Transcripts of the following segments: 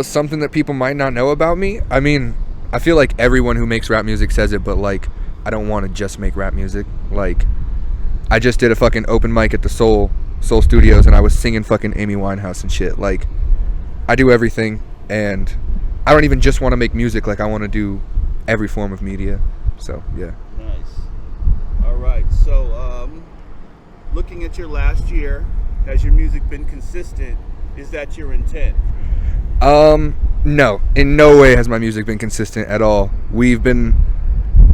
Something that people might not know about me. I mean, I feel like everyone who makes rap music says it, but like, I don't want to just make rap music. Like, I just did a fucking open mic at the Soul Studios, and I was singing fucking Amy Winehouse and shit. Like, I do everything, and I don't even just want to make music. Like, I want to do every form of media. So, yeah. Nice. All right. So, looking at your last year, has your music been consistent? Is that your intent? No. In no way has my music been consistent at all. We've been,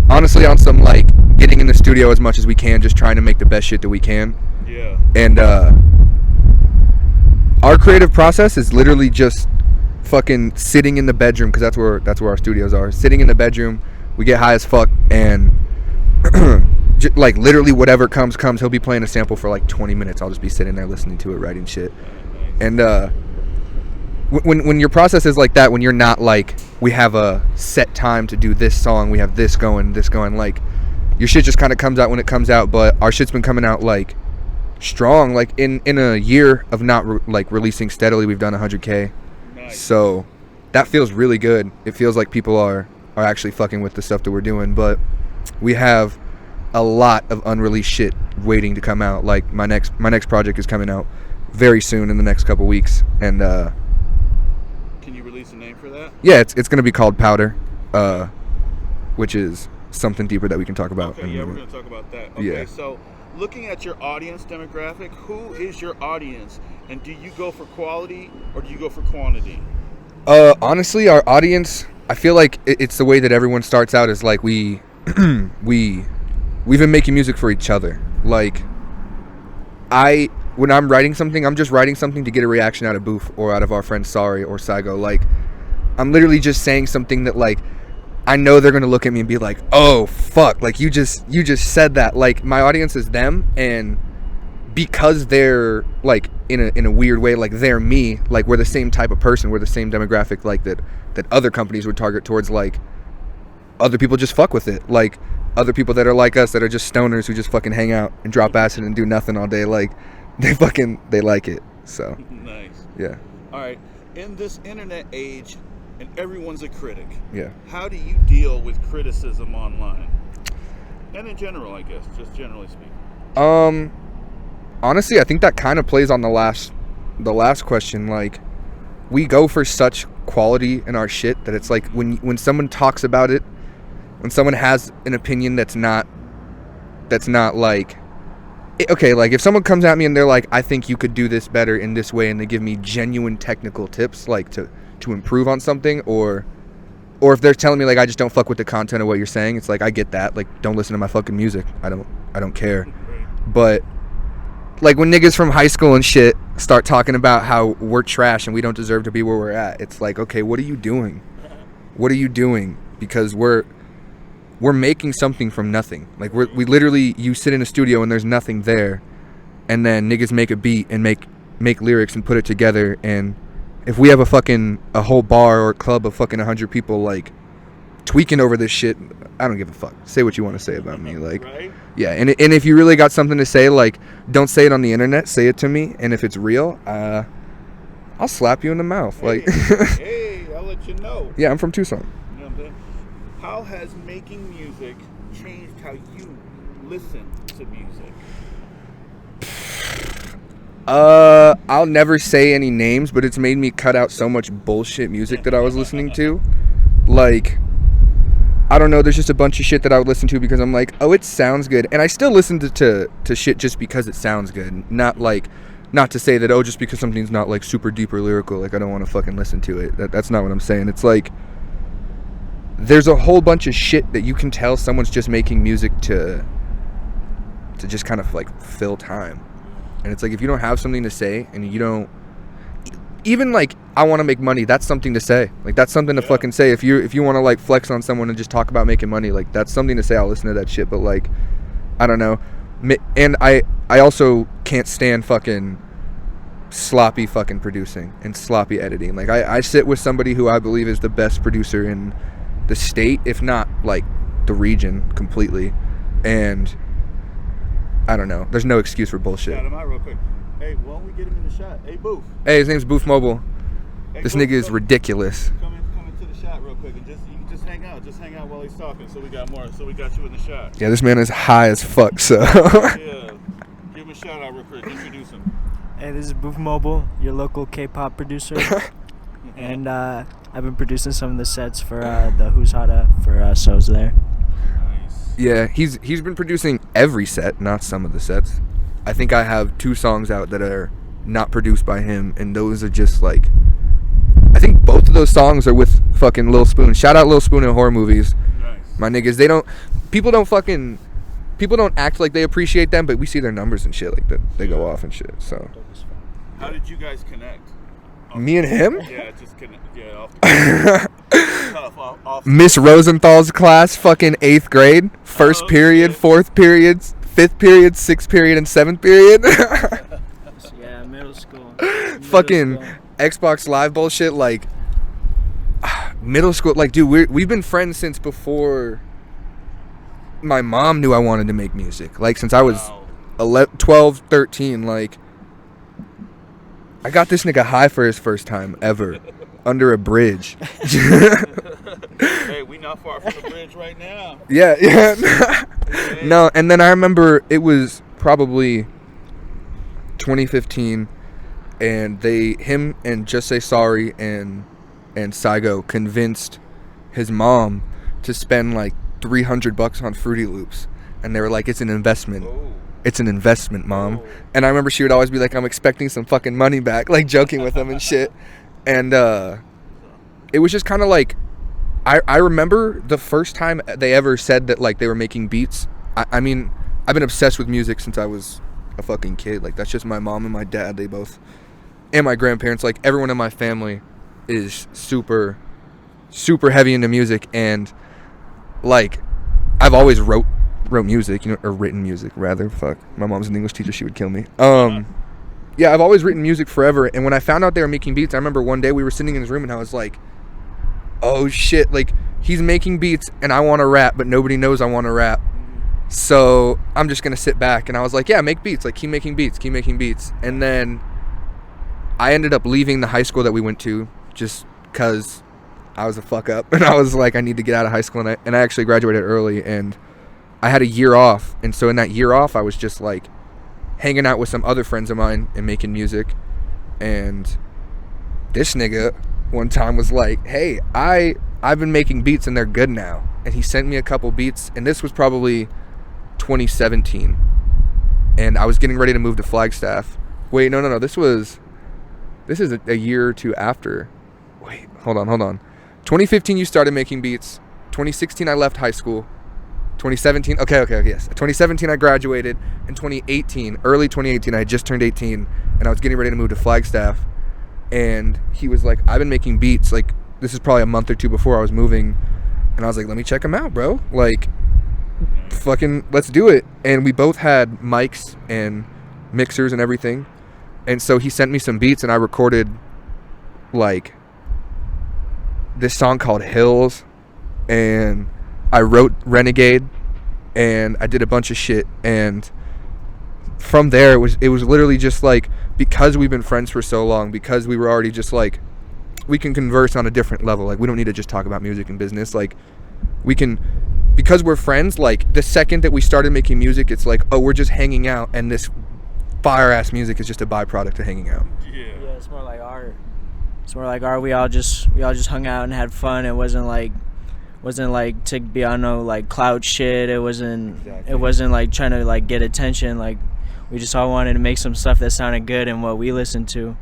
honestly, on some, like, getting in the studio as much as we can, just trying to make the best shit that we can. Yeah. And, our creative process is literally just fucking sitting in the bedroom, because that's where our studios are. Sitting in the bedroom, we get high as fuck, and like literally whatever comes. He'll be playing a sample for like 20 minutes. I'll just be sitting there listening to it, writing shit. And when your process is like that, when you're not like, we have a set time to do this song, we have this going, like, your shit just kind of comes out when it comes out. But our shit's been coming out like strong. Like in a year of not releasing steadily, we've done 100K. Nice. So that feels really good. It feels like people are actually fucking with the stuff that we're doing. But we have a lot of unreleased shit waiting to come out. Like my next project is coming out very soon in the next couple weeks. And can you release a name for that? Yeah, it's going to be called Powder, which is something deeper that we can talk about. Okay, yeah, we're going to talk about that. Okay, yeah. So looking at your audience demographic, who is your audience? And do you go for quality or do you go for quantity? Honestly, our audience, I feel like it's the way that everyone starts out, is like we've been making music for each other. Like, when I'm writing something, I'm just writing something to get a reaction out of Boof or out of our friend Sorry or Saigo. Like, I'm literally just saying something that, like, I know they're gonna look at me and be like, oh fuck, like you just said that. Like, my audience is them, and because they're like in a weird way, like they're me, like we're the same type of person, we're the same demographic, like that other companies would target towards. Like, other people just fuck with it. Like, other people that are like us, that are just stoners who just fucking hang out and drop acid and do nothing all day, like they like it. So nice. Yeah. All right. In this internet age, and everyone's a critic. Yeah. How do you deal with criticism online? And in general, I guess, just generally speaking. Honestly, I think that kind of plays on the last question. Like, we go for such quality in our shit that it's like when someone talks about it, when someone has an opinion that's not like, okay, like if someone comes at me and they're like, I think you could do this better in this way, and they give me genuine technical tips, like to improve on something, or if they're telling me like, I just don't fuck with the content of what you're saying, it's like, I get that. Like, don't listen to my fucking music. I don't care. But like, when niggas from high school and shit start talking about how we're trash and we don't deserve to be where we're at, it's like, okay, what are you doing? What are you doing? Because we're making something from nothing. Like, we literally, you sit in a studio and there's nothing there, and then niggas make a beat and make lyrics and put it together. And if we have a whole bar or club of fucking 100 people like tweaking over this shit, I don't give a fuck. Say what you want to say about me. Like, right? Yeah. And if you really got something to say, like, don't say it on the internet, say it to me. And if it's real, I'll slap you in the mouth. Like, hey, I'll let you know. Yeah, I'm from Tucson. You know what I'm saying? How has making music changed how you listen to music? I'll never say any names, but it's made me cut out so much bullshit music that I was listening to. Like, I don't know, there's just a bunch of shit that I would listen to because I'm like, oh, it sounds good. And I still listen to shit just because it sounds good. Not to say that, oh, just because something's not like super deep or lyrical, like I don't want to fucking listen to it. That's not what I'm saying. It's like, there's a whole bunch of shit that you can tell someone's just making music to just kind of like fill time. And it's like, if you don't have something to say, and you don't, even like, I want to make money, that's something to say. Like, that's something to fucking say. If you want to like flex on someone and just talk about making money, like, that's something to say. I'll listen to that shit. But like, I don't know. And I also can't stand fucking sloppy fucking producing and sloppy editing. Like, I sit with somebody who I believe is the best producer in the state, if not like the region completely. And I don't know. There's no excuse for bullshit. Shout him out real quick. Hey, why don't we get him in the shot? Hey, Boof. Hey, his name's Boofmobile. Hey, This nigga is ridiculous. Come into the shot real quick and you can just hang out. Just hang out while he's talking. So we got more. So we got you in the shot. Yeah, this man is high as fuck. So. Yeah. Give him a shout out real quick. Introduce him. Hey, this is Boofmobile, your local K-pop producer, and I've been producing some of the sets for the Who's Hotta for Soze there. Nice. Yeah, he's been producing every set, not some of the sets. I think I have 2 songs out that are not produced by him, and those are just like, I think both of those songs are with fucking Lil Spoon. Shout out Lil Spoon in horror movies. Nice. My niggas, people don't act like they appreciate them, but we see their numbers and shit like that. They go off and shit. So. How did you guys connect? Me and him? Yeah, just connect. Yeah, off the tough, off Miss Rosenthal's class, fucking 8th grade, first period, shit. 4th period, 5th period, 6th period, and 7th period. Yeah, middle school. Fucking Xbox Live bullshit, like middle school. Like, dude, we've been friends since before my mom knew I wanted to make music. Like, since I was 11, 12, 13, like, I got this nigga high for his first time ever under a bridge. Hey, we not far from the bridge right now. Yeah. No, and then I remember it was probably 2015, and him and Just Say Sorry and Saigo convinced his mom to spend like $300 on Fruity Loops, and they were like, it's an investment. Oh. It's an investment, Mom. Oh. And I remember she would always be like, I'm expecting some fucking money back, like joking with them and shit. And it was just kind of like, I remember the first time they ever said that like they were making beats. I mean, I've been obsessed with music since I was a fucking kid. Like, that's just my mom and my dad. They both, and my grandparents, like everyone in my family is super, super heavy into music. And like, I've always wrote music, or written music rather. Fuck, my mom's an English teacher, she would kill me. Yeah, I've always written music forever, and when I found out they were making beats, I remember one day we were sitting in his room and I was like, oh shit, like, he's making beats and I want to rap, but nobody knows I want to rap, so I'm just gonna sit back. And I was like, yeah, make beats, like, keep making beats. And then I ended up leaving the high school that we went to just because I was a fuck up, and I was like, I need to get out of high school, and I actually graduated early, and I had a year off, and so in that year off, I was just like hanging out with some other friends of mine and making music. And this nigga one time was like, hey, I've been making beats and they're good now. And he sent me a couple beats, and this was probably 2017. And I was getting ready to move to Flagstaff. Wait, no, this is a year or two after. Wait, hold on. 2015 you started making beats. 2016 I left high school. 2017, okay, yes. 2017 I graduated. In 2018, early 2018, I had just turned 18, and I was getting ready to move to Flagstaff. And he was like, I've been making beats, like, this is probably a month or two before I was moving. And I was like, let me check them out, bro. Like, fucking, let's do it. And we both had mics and mixers and everything. And so he sent me some beats, and I recorded, like, this song called Hills. And I wrote Renegade, and I did a bunch of shit, and from there it was literally just like, because we've been friends for so long, because we were already just like, we can converse on a different level. Like, we don't need to just talk about music and business. Like, we can, because we're friends, like, the second that we started making music, it's like, oh, we're just hanging out, and this fire ass music is just a byproduct of hanging out. Yeah, it's more like art. We all just hung out and had fun. It wasn't like to be on no like clout shit. It wasn't like trying to like get attention. Like, we just all wanted to make some stuff that sounded good and what we listened to.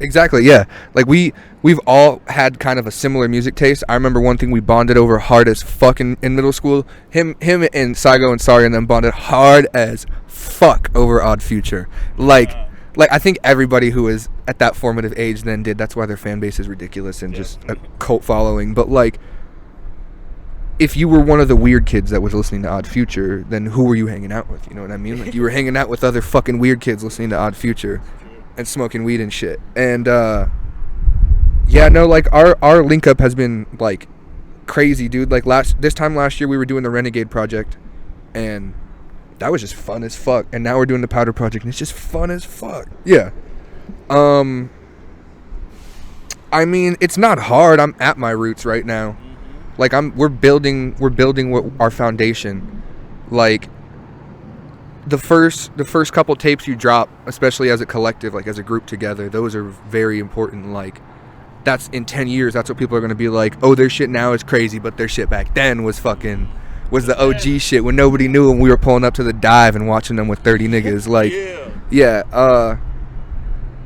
Exactly, yeah. Like, we've all had kind of a similar music taste. I remember one thing we bonded over hard as fuck in middle school. Him and Saigo and Sari and them bonded hard as fuck over Odd Future. Like I think everybody who was at that formative age then did. That's why their fan base is ridiculous and just a cult following. But like, if you were one of the weird kids that was listening to Odd Future, then who were you hanging out with? You know what I mean? Like, you were hanging out with other fucking weird kids listening to Odd Future and smoking weed and shit. And yeah, no, like, our link up has been like crazy, dude. Like, this time last year we were doing the Renegade project, and that was just fun as fuck. And now we're doing the Powder project, and it's just fun as fuck. Yeah. I mean, it's not hard. I'm at my roots right now. Like we're building what our foundation. Like the first couple tapes you drop, especially as a collective, like as a group together, those are very important. Like that's in 10 years, that's what people are going to be like, oh, their shit now is crazy, but their shit back then was the OG shit when nobody knew and we were pulling up to the dive and watching them with 30 niggas. Like,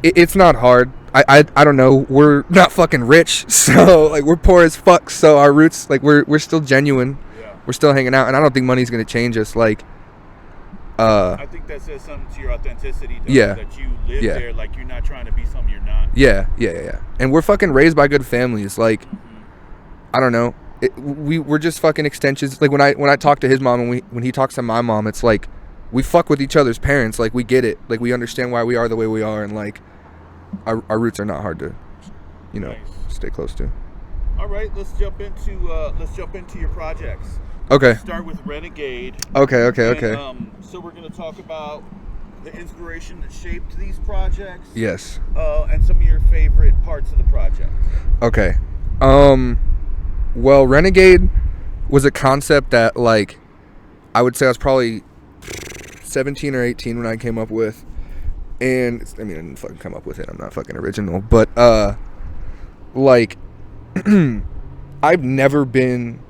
it's not hard. I don't know. We're not fucking rich, so like we're poor as fuck. So our roots, like we're still genuine. Yeah. We're still hanging out, and I don't think money's gonna change us. Like, I think that says something to your authenticity. Though, that you live there, like you're not trying to be something you're not. Yeah. And we're fucking raised by good families. Like, I don't know. We're just fucking extensions. Like when I talk to his mom and when he talks to my mom, it's like we fuck with each other's parents. Like we get it. Like we understand why we are the way we are, and like. Our roots are not hard to, stay close to. All right, let's jump into your projects. Okay. Let's start with Renegade. Okay. So we're gonna talk about the inspiration that shaped these projects. Yes. And some of your favorite parts of the project. Okay. Well, Renegade was a concept that, like, I would say I was probably 17 or 18 when I came up with. And I didn't fucking come up with it. I'm not fucking original. But like I've never been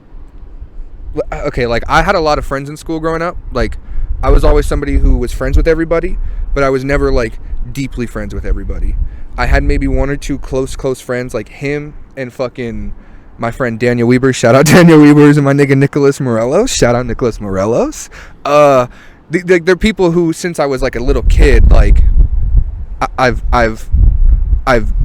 okay, like I had a lot of friends in school growing up. Like I was always somebody who was friends with everybody, but I was never like deeply friends with everybody. I had maybe one or two close friends, like him and fucking my friend Daniel Weber. Shout out Daniel Weber, and my nigga Nicholas Morelos. Shout out Nicholas Morelos. They're people who, since I was like a little kid, like I've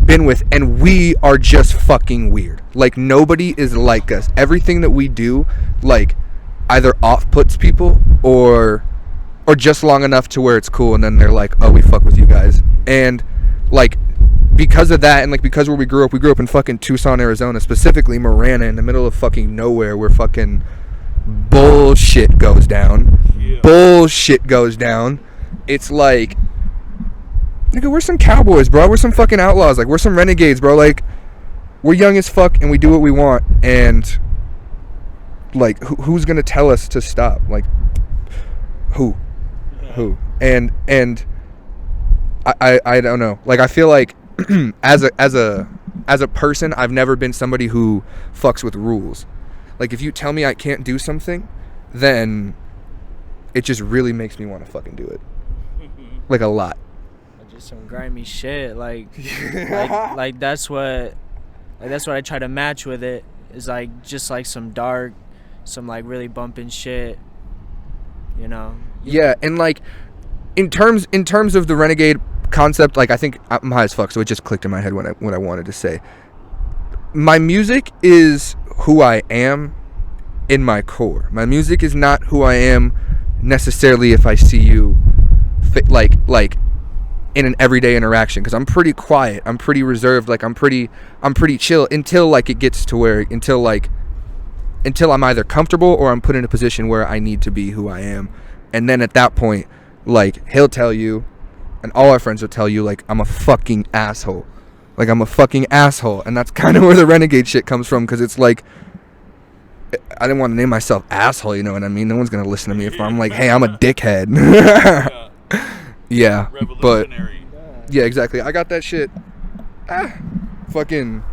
been with, and we are just fucking weird. Like nobody is like us. Everything that we do, like, either off-puts people or just long enough to where it's cool, and then they're like, oh, we fuck with you guys. And like because of that, and like because where we grew up in fucking Tucson, Arizona, specifically Marana, in the middle of fucking nowhere, where fucking bullshit goes down. Bullshit goes down. It's like, nigga, we're some cowboys, bro. We're some fucking outlaws. Like, we're some renegades, bro. Like, we're young as fuck and we do what we want. And like, who's gonna tell us to stop? Like, who? And I don't know. Like, I feel like as a person, I've never been somebody who fucks with rules. Like, if you tell me I can't do something, then it just really makes me want to fucking do it. Like, a lot. Just some grimy shit. Like that's what I try to match with it. Is like just like some dark, some like really bumping shit. Yeah, and like in terms of the Renegade concept, like I think I'm high as fuck, so it just clicked in my head what I wanted to say. My music is who I am in my core. My music is not who I am necessarily if I see you like in an everyday interaction, because I'm pretty quiet, I'm pretty reserved, like I'm pretty chill until like it gets to where until I'm either comfortable or I'm put in a position where I need to be who I am. And then at that point, like, he'll tell you, and all our friends will tell you, like, I'm a fucking asshole. Like, I'm a fucking asshole. And that's kind of where the Renegade shit comes from, because it's like, I didn't want to name myself asshole, you know what I mean? No one's going to listen to me if I'm like, hey, I'm a dickhead. Yeah, but, yeah, exactly. I got that shit fucking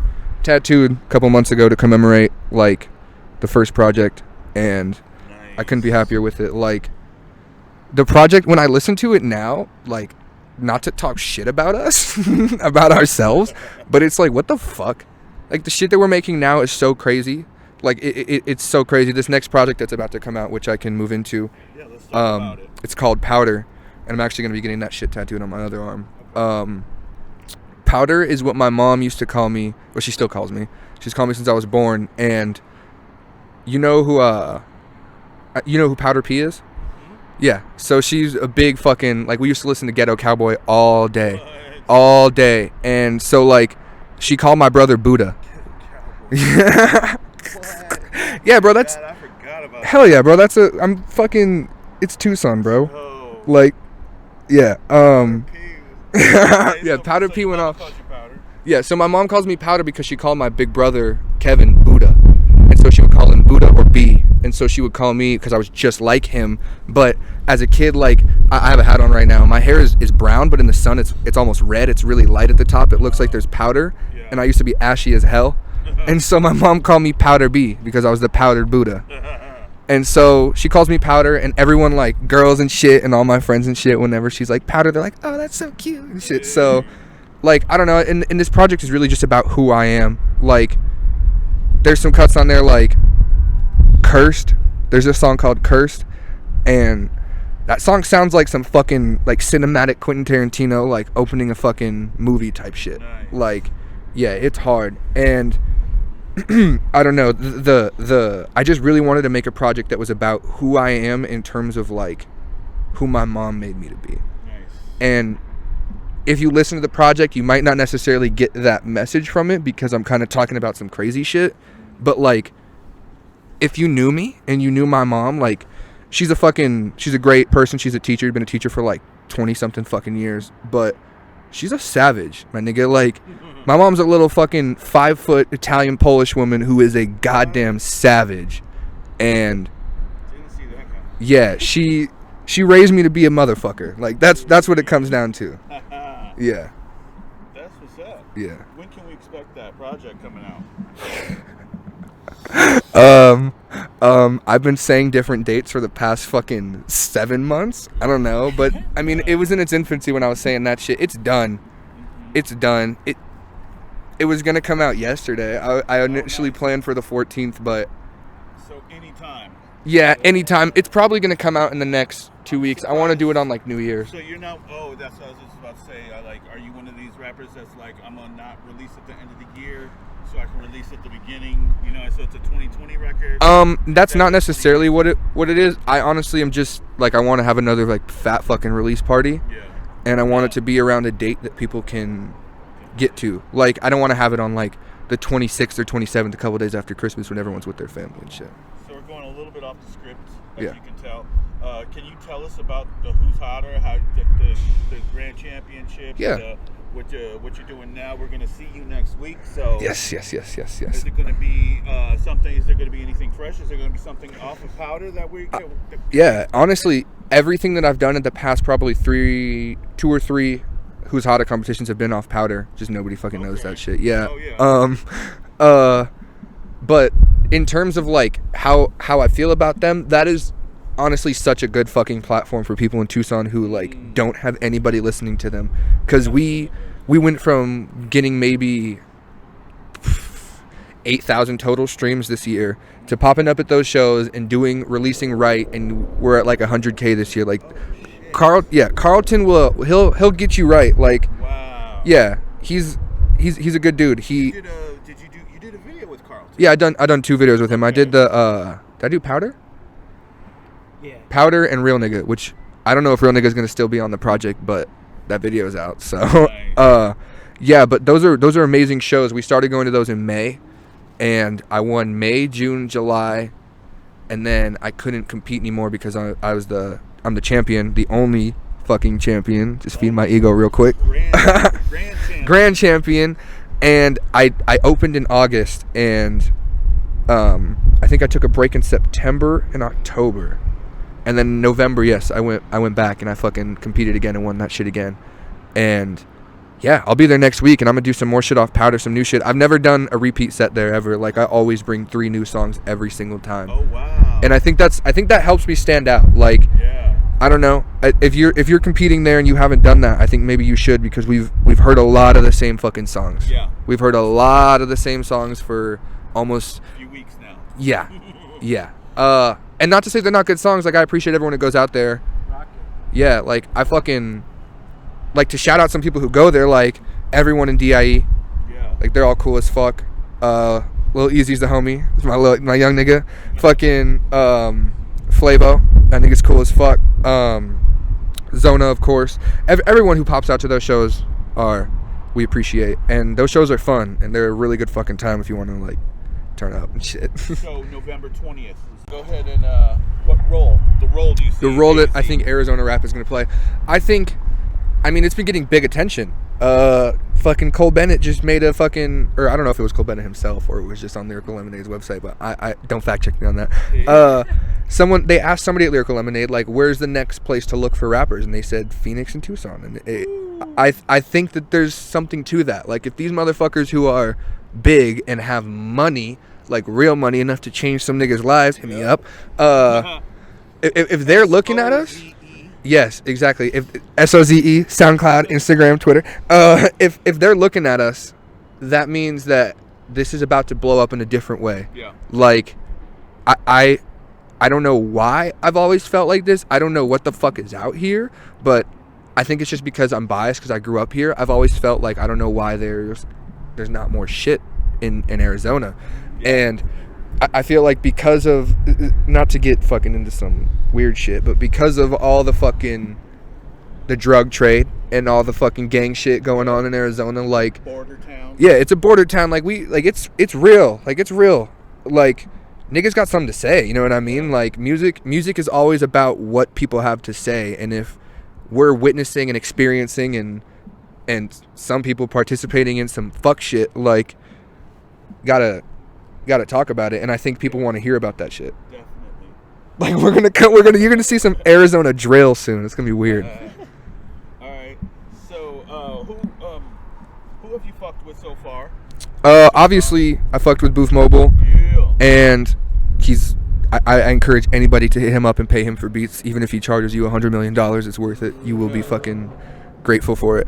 tattooed a couple months ago to commemorate, like, the first project, and nice. I couldn't be happier with it. Like, the project, when I listen to it now, like, not to talk shit about us, about ourselves, but it's like, what the fuck? Like, the shit that we're making now is so crazy. Like, it's so crazy. This next project that's about to come out, which I can move into, let's talk about it. It's called Powder, and I'm actually going to be getting that shit tattooed on my other arm. Powder is what my mom used to call me, or she still calls me. She's called me since I was born, and you know who Powder P is? Yeah, so she's a big fucking, like, we used to listen to Ghetto Cowboy all day, and so, like, she called my brother Buddha. Yeah, bro, that's, I forgot about hell yeah, bro, I'm fucking, it's Tucson, bro. Oh. Like, yeah, yeah, Powder P went off. Yeah, so my mom calls me Powder because she called my big brother, Kevin, Buddha. And so she would call him Buddha or B. And so she would call me because I was just like him. But as a kid, like, I have a hat on right now. My hair is brown, but in the sun, it's almost red. It's really light at the top. It looks like there's powder. Yeah. And I used to be ashy as hell. And so my mom called me Powder B because I was the powdered Buddha. And so she calls me Powder, and everyone, like, girls and shit and all my friends and shit, whenever she's like, Powder, they're like, oh, that's so cute and shit. So, like, I don't know. And this project is really just about who I am. Like, there's some cuts on there like Cursed. There's a song called Cursed, and that song sounds like some fucking like cinematic Quentin Tarantino like opening a fucking movie type shit. Nice. Like, yeah, it's hard. And I don't know, the I just really wanted to make a project that was about who I am in terms of like who my mom made me to be. Nice. And if you listen to the project, you might not necessarily get that message from it because I'm kind of talking about some crazy shit. But, like, if you knew me and you knew my mom, like, she's a great person. She's a teacher. She's been a teacher for, like, 20-something fucking years. But she's a savage, my nigga. Like, my mom's a little fucking 5-foot Italian-Polish woman who is a goddamn savage. And, yeah, she raised me to be a motherfucker. Like, that's what it comes down to. Yeah. That's what's up. Yeah. When can we expect that project coming out? I've been saying different dates for the past fucking 7 months. I don't know, but I mean, it was in its infancy when I was saying that shit. It's done. It's done. It was gonna come out yesterday. I initially planned for the 14th, but so anytime. Yeah, anytime. It's probably gonna come out in the next 2 weeks. I want to do it on like New Year's. So you're not. Oh, that's what I was just about to say. Like, are you one of these rappers that's like, I'm gonna not release at the end of the year, so I can release at the beginning? You know, so it's a 2020 record. That's not necessarily what it is. I honestly am just like, I want to have another like fat fucking release party. Yeah. And I want it to be around a date that people can get to. Like, I don't want to have it on like the 26th or 27th, a couple days after Christmas when everyone's with their family and shit. So we're going a little bit off the script, as you can tell. Can you tell us about the Who's Hotter, how the Grand Championship? Yeah. What you're doing now? We're going to see you next week. So yes. Is it going to be something? Is there going to be anything fresh? Is there going to be something off of Powder that we? Yeah, honestly, everything that I've done in the past probably 2 or 3 Who's Hotter competitions have been off Powder. Just nobody fucking knows that shit. Yeah. Oh, yeah. But in terms of like how I feel about them, that is honestly such a good fucking platform for people in Tucson who like don't have anybody listening to them, because we went from getting maybe 8,000 total streams this year to popping up at those shows and releasing right, and we're at like 100K this year. Like Carlton he'll get you right. Like, wow. Yeah, he's a good dude. You did a video with Carlton? Yeah, I done 2 videos with him. Okay. I did did I do Powder? Yeah. Powder and Real Nigga, which I don't know if Real Nigga is gonna still be on the project, but that video is out. So, nice. Yeah, but those are amazing shows. We started going to those in May, and I won May, June, July, and then I couldn't compete anymore because I'm the champion, the only fucking champion. Just feed my ego real quick. Grand champion, and I opened in August, and I think I took a break in September and October. And then in November, yes, I went back and I fucking competed again and won that shit again. And yeah, I'll be there next week, and I'm gonna do some more shit off Powder, some new shit. I've never done a repeat set there ever. Like, I always bring 3 new songs every single time. Oh wow. And I think that helps me stand out. Like, yeah. I don't know. If you're competing there and you haven't done that, I think maybe you should, because we've heard a lot of the same fucking songs. Yeah. We've heard a lot of the same songs for almost a few weeks now. Yeah. Yeah. And not to say they're not good songs. Like, I appreciate everyone who goes out there. Yeah, like, I fucking like to shout out some people who go there, like everyone in DIE. Yeah. Like, they're all cool as fuck. Lil Easy's the homie. It's my young nigga. Fucking Flavo. That nigga's cool as fuck. Zona, of course. Everyone who pops out to those shows we appreciate. And those shows are fun, and they're a really good fucking time if you want to, like, turn up and shit. So November 20th. Go ahead and what role? The role do you see? The role that I think Arizona Rap is going to play. I mean, it's been getting big attention. fucking Cole Bennett just made a fucking, or I don't know if it was Cole Bennett himself or it was just on Lyrical Lemonade's website, but I don't fact check me on that. They asked somebody at Lyrical Lemonade, like, where's the next place to look for rappers? And they said Phoenix and Tucson. And I think that there's something to that. Like, if these motherfuckers who are big and have money, like real money enough to change some niggas' lives, hit me up. If they're looking at us, yes, exactly. If SOZE, SoundCloud, Instagram, Twitter. If they're looking at us, that means that this is about to blow up in a different way. Yeah. Like, I don't know why I've always felt like this. I don't know what the fuck is out here, but I think it's just because I'm biased because I grew up here. I've always felt like I don't know why there's not more shit in Arizona. Yeah. And I feel like because of, not to get fucking into some weird shit, but because of all the drug trade and all the fucking gang shit going on in Arizona, like border town. Yeah, it's a border town. Like it's real. Like it's real. Like niggas got something to say, you know what I mean? Like music is always about what people have to say, and if we're witnessing and experiencing and some people participating in some fuck shit, like gotta talk about it, and I think people want to hear about that shit. Definitely. Like you're gonna see some Arizona drill soon. It's gonna be weird. All right. So who have you fucked with so far? Obviously I fucked with Boofmobile. Yeah. And I encourage anybody to hit him up and pay him for beats. Even if he charges you $100 million, it's worth it. You will be fucking grateful for it.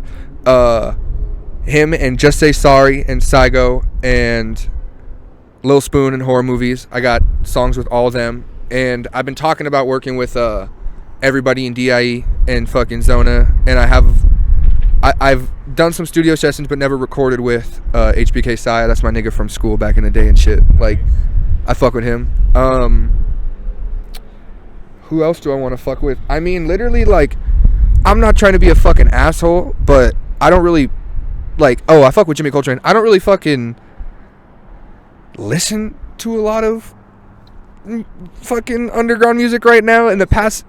Him and Just Say Sorry and Saigo and Lil Spoon and Horror Movies. I got songs with all of them. And I've been talking about working with everybody in DIE and fucking Zona. And I've done some studio sessions but never recorded with HBK Saya. That's my nigga from school back in the day and shit. Like, I fuck with him. Who else do I want to fuck with? I mean, literally, like, I'm not trying to be a fucking asshole, but I don't really, like, I fuck with Jimmy Coltrane. I don't really fucking listen to a lot of fucking underground music right now. In the past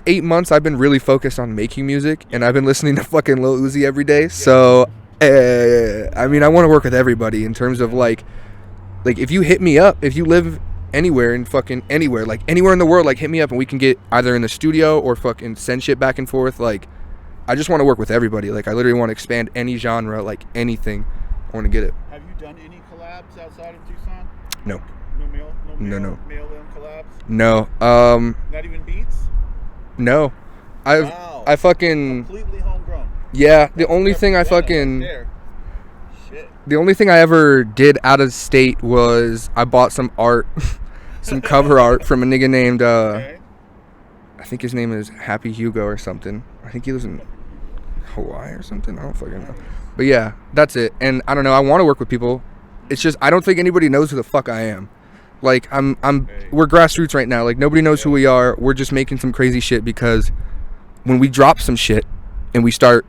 8 months, I've been really focused on making music, and I've been listening to fucking Lil Uzi every day. So, I mean, I want to work with everybody in terms of, like, if you hit me up, if you live anywhere in fucking anywhere, like anywhere in the world, like hit me up and we can get either in the studio or fucking send shit back and forth. Like, I just want to work with everybody. Like, I literally want to expand any genre, like anything. I want to get it. Have you done any collabs outside of Tucson? No. No mail-in collabs? No. Not even beats? No. I fucking completely homegrown. Yeah, the only thing I fucking the only thing I ever did out of state was I bought some art, some cover art from a nigga named, I think his name is Happy Hugo or something. I think he lives in Hawaii or something. I don't fucking know. But yeah, that's it. And I don't know. I want to work with people. It's just I don't think anybody knows who the fuck I am. Like we're grassroots right now. Like nobody knows who we are. We're just making some crazy shit because when we drop some shit and we start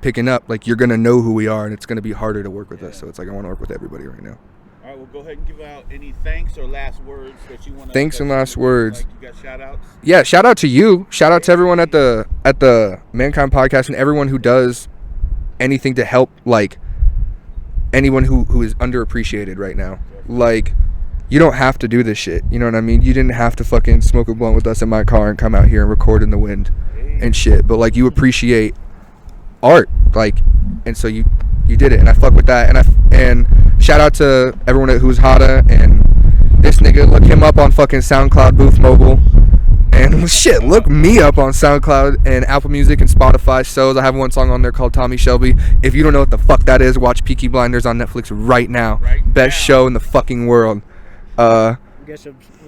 picking up, like, you're going to know who we are, and it's going to be harder to work with us. So it's like I want to work with everybody right now. All right, well, go ahead and give out any thanks or last words that you want to. Thanks and last words. Like, you got shout-outs? Yeah, shout out to you. Shout out to everyone at the Mankind Podcast and everyone who does anything to help, like, anyone who is underappreciated right now. Like, you don't have to do this shit. You know what I mean? You didn't have to fucking smoke a blunt with us in my car and come out here and record in the wind and shit. But, like, you appreciate art, like, and so you did it, and I fuck with that, and shout out to everyone at Who's Hotta and this nigga. Look him up on fucking SoundCloud, Boofmobile, and shit, look me up on SoundCloud and Apple Music and Spotify. Soze, I have one song on there called Tommy Shelby. If you don't know what the fuck that is, watch Peaky Blinders on Netflix right now. Best show in the fucking world. We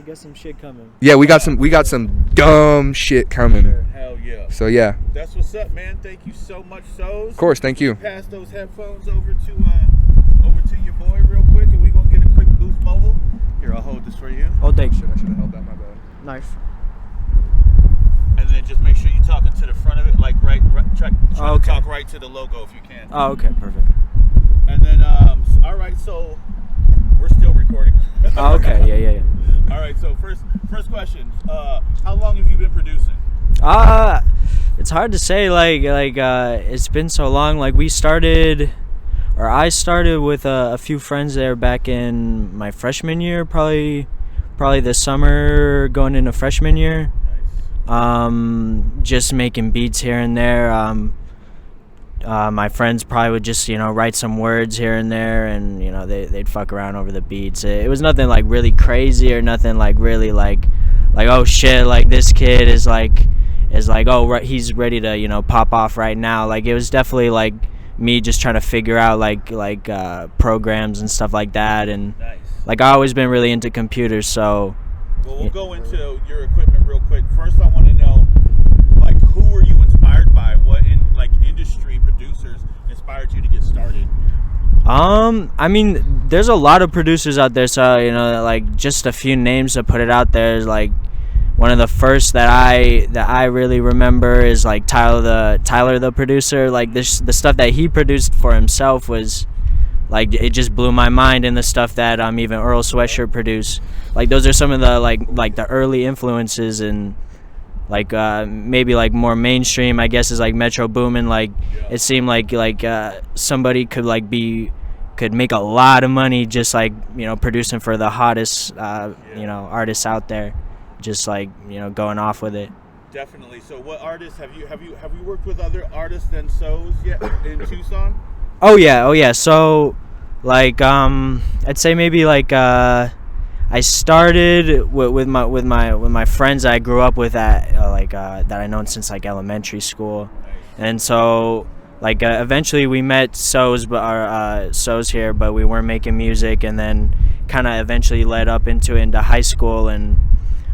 got some shit coming. Yeah, we got some dumb shit coming. Sure. Hell yeah. So yeah. That's what's up, man. Thank you so much, Soze. Of course, thank you. Pass those headphones over to your boy real quick, and we're gonna get a quick Boofmobile. Here, I'll hold this for you. Oh, thanks. I should have held that. My bad. Knife. And then just make sure you're talking to the front of it, like try to talk right to the logo if you can. Oh, okay, perfect. And then, all right, so we're still recording. Oh, okay, yeah. All right, so first question. How long have you been producing? It's hard to say. Like it's been so long. Like we started or I started with a few friends there back in my freshman year, probably the summer going into freshman year. Just making beats here and there. My friends probably would just, write some words here and there, and, they'd fuck around over the beats. It was nothing, like, really crazy or nothing, like, really, like, oh, shit, like, this kid is, like, oh, right, he's ready to, pop off right now. Like, it was definitely, like, me just trying to figure out, like programs and stuff like that. And, like, I've always been really into computers, so... Well, we'll go into your equipment real quick. First, I want to know, like, who were you inspired by? What industry producers inspired you to get started? I mean, there's a lot of producers out there, so like just a few names to put it out there is like one of the first that I really remember is like Tyler the producer. Like the stuff that he produced for himself was like, it just blew my mind. And the stuff that even Earl Sweatshirt produced, like those are some of the like the early influences. And like maybe like more mainstream, I guess, is like Metro Boomin. Like it seemed like somebody could make a lot of money just like producing for the hottest artists out there, just like going off with it. Definitely. So what artists have you worked with other artists than Soze yet in Tucson? Oh yeah. So like I'd say maybe like I started with my friends I grew up with at that I known since like elementary school. And so like eventually we met Soze here, but we weren't making music, and then kind of eventually led up into high school. And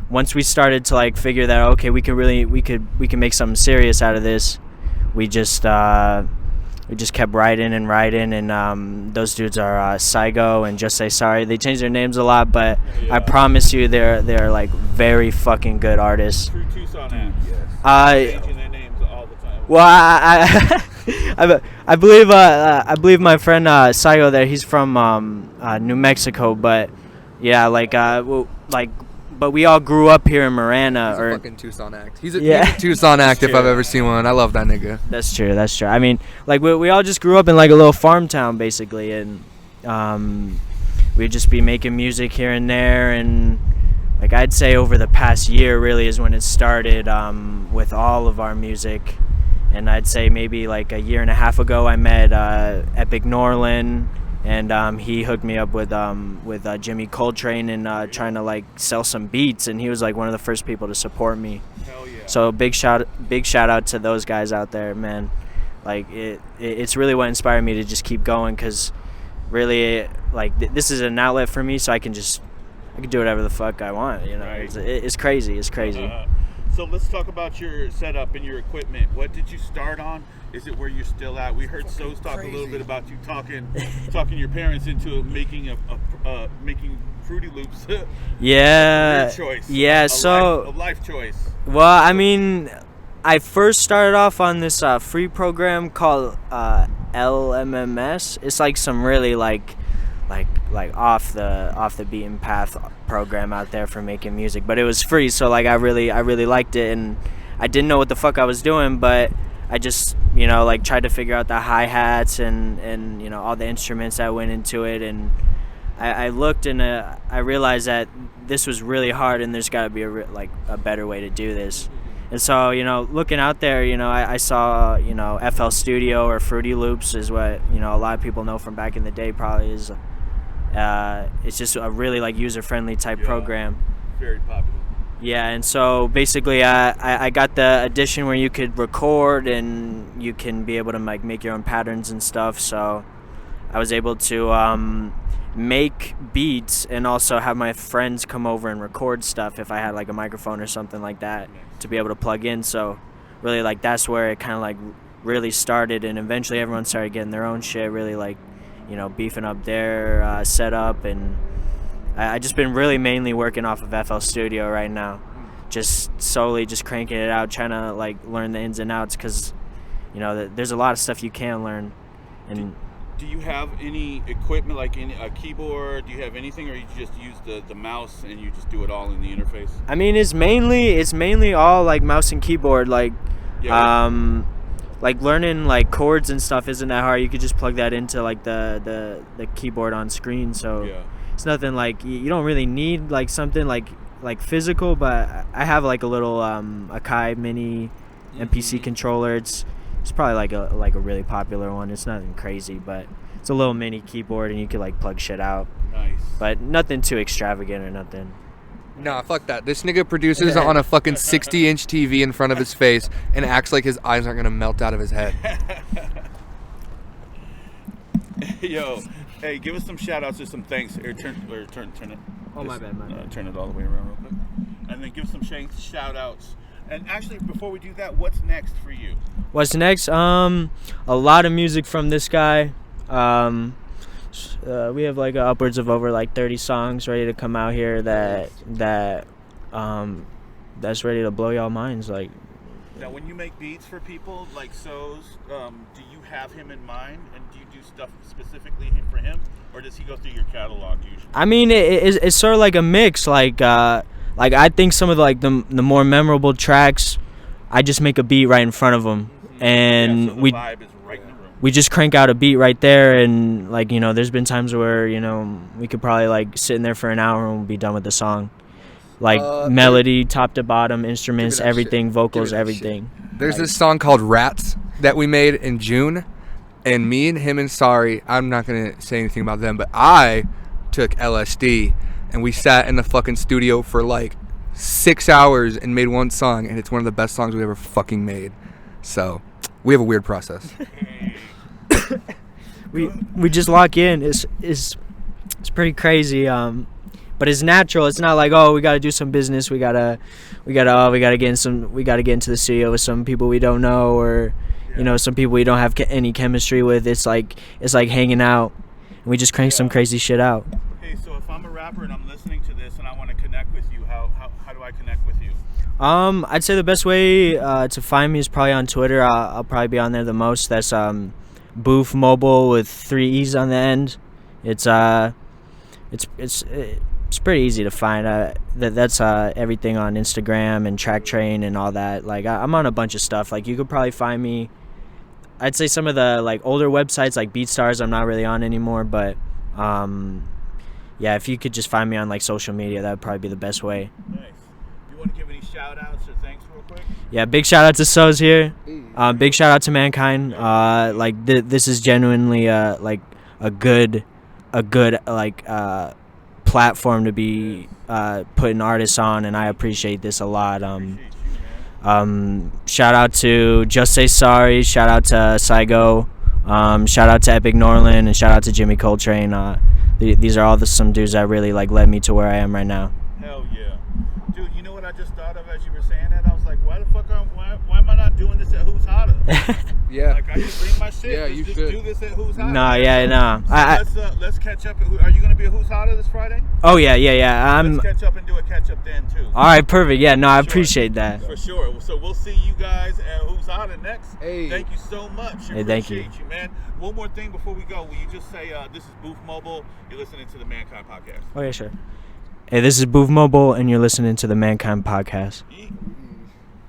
once we started to like figure that okay, we can make something serious out of this, we just kept writing, and those dudes are Saigo and Just Say Sorry. They change their names a lot, but I promise you they're like very fucking good artists. True Tucson acts. Changing their names all the time. Well, I believe my friend Saigo there, he's from New Mexico, but yeah, but we all grew up here in Marana. He's a fucking Tucson act. He's a Tucson act if I've ever seen one. I love that nigga. That's true. I mean, like, we all just grew up in, like, a little farm town, basically. And we'd just be making music here and there. And, like, I'd say over the past year really is when it started with all of our music. And I'd say maybe, like, a year and a half ago I met Epic Norland. And he hooked me up with Jimmy Coltrane and trying to like sell some beats, and he was like one of the first people to support me. Hell yeah. So big shout out to those guys out there, man. Like it's really what inspired me to just keep going, because really like this is an outlet for me, so I can do whatever the fuck I want. Right. It's crazy. So let's talk about your setup and your equipment. What did you start on? Is it where you're still at? We heard Soze talk a little bit about you talking your parents into making making Fruity Loops. Yeah. Your choice. Yeah. A life choice. Well, I mean, I first started off on this free program called LMMS. It's like some really like off the beaten path program out there for making music, but it was free, so like I really liked it, and I didn't know what the fuck I was doing, but I just like tried to figure out the hi-hats and all the instruments that went into it, and I looked and I realized that this was really hard, and there's got to be a better way to do this. And so looking out there, I saw FL Studio or Fruity Loops is what a lot of people know from back in the day. Probably is it's just a really like user-friendly type program. Very popular. Yeah, and so basically I got the edition where you could record and you can be able to like make your own patterns and stuff. So I was able to make beats and also have my friends come over and record stuff if I had like a microphone or something like that to be able to plug in. So really like that's where it kind of like really started, and eventually everyone started getting their own shit, really like beefing up their setup. And I just been really mainly working off of FL Studio right now, just solely just cranking it out, trying to like learn the ins and outs, because there's a lot of stuff you can learn. And do you have any equipment, like a keyboard? Do you have anything, or you just use the mouse and you just do it all in the interface? I mean, it's mainly all like mouse and keyboard. Like like learning like chords and stuff isn't that hard. You could just plug that into like the keyboard on screen. So Yeah. it's nothing like you don't really need like something like physical. But I have like a little Akai Mini MPC controller. It's probably like a really popular one. It's nothing crazy, but it's a little mini keyboard and you could like plug shit out. Nice. But nothing too extravagant or nothing. Nah, fuck that. This nigga produces on a fucking 60-inch TV in front of his face and acts like his eyes aren't gonna melt out of his head. Yo, hey, give us some shout outs or some thanks. Turn it. Oh, my bad. Turn it all the way around real quick. And then give some shout outs. And actually, before we do that, what's next for you? What's next? A lot of music from this guy. We have like upwards of over like 30 songs ready to come out here that's ready to blow y'all minds. Like, now, when you make beats for people like Soze, do you have him in mind, and do you do stuff specifically for him, or does he go through your catalog usually? I mean, it's sort of like a mix. Like I think some of the more memorable tracks, I just make a beat right in front of them, and so the vibe is right in the room. We just crank out a beat right there, and like there's been times where we could probably like sit in there for an hour and we'll be done with the song. Like melody, top to bottom, instruments, everything, vocals, everything. There's this song called Rats that we made in June, and me and him and Sorry, I'm not gonna say anything about them, but I took LSD and we sat in the fucking studio for like 6 hours and made one song, and it's one of the best songs we ever fucking made. So we have a weird process. we just lock in. It's pretty crazy. But it's natural. It's not like, oh, we gotta do some business. We gotta get into the studio with some people we don't know, or some people we don't have any chemistry with. It's like hanging out, and we just crank some crazy shit out. Hey, so if I'm a rapper and I'm listening to this and I want to connect with you, how do I connect with you? I'd say the best way to find me is probably on Twitter. I'll probably be on there the most. That's Boofmobile with 3 E's on the end. It's pretty easy to find. That's everything on Instagram and Track Train and all that. Like I'm on a bunch of stuff. Like you could probably find me. I'd say some of the like older websites like BeatStars I'm not really on anymore, but yeah, if you could just find me on like social media, that would probably be the best way. Nice. You want to give any shout outs or thanks real quick? Yeah, big shout out to Soze here. Big shout out to Mankind. This is genuinely like a good like platform to be putting artists on, and I appreciate this a lot. Shout out to Just Say Sorry, shout out to Saigo, shout out to Epic Norland, and shout out to Jimmy Coltrane. These are all some dudes that really like led me to where I am right now. Hell yeah. Dude, you know what I just thought of as you were saying that? I was like, why am I not doing this at Who's Hotter? Yeah. Like, I just bring my shit. Yeah, you just should do this at Who's Hotter. Nah. Let's catch up. Are you going to be at Who's Hotter this Friday? Oh, yeah. Let's catch up and do a catch up then, too. All right, perfect. Yeah, no, I appreciate that. For sure. So we'll see you guys at Who's Hotter next. Hey. Thank you so much. Hey, thank you. Appreciate you, man. One more thing before we go. Will you just say, this is Boofmobile. You're listening to the Mankind Podcast. Oh, yeah, sure. Hey, this is Boofmobile, and you're listening to the Mankind Podcast. Yeah.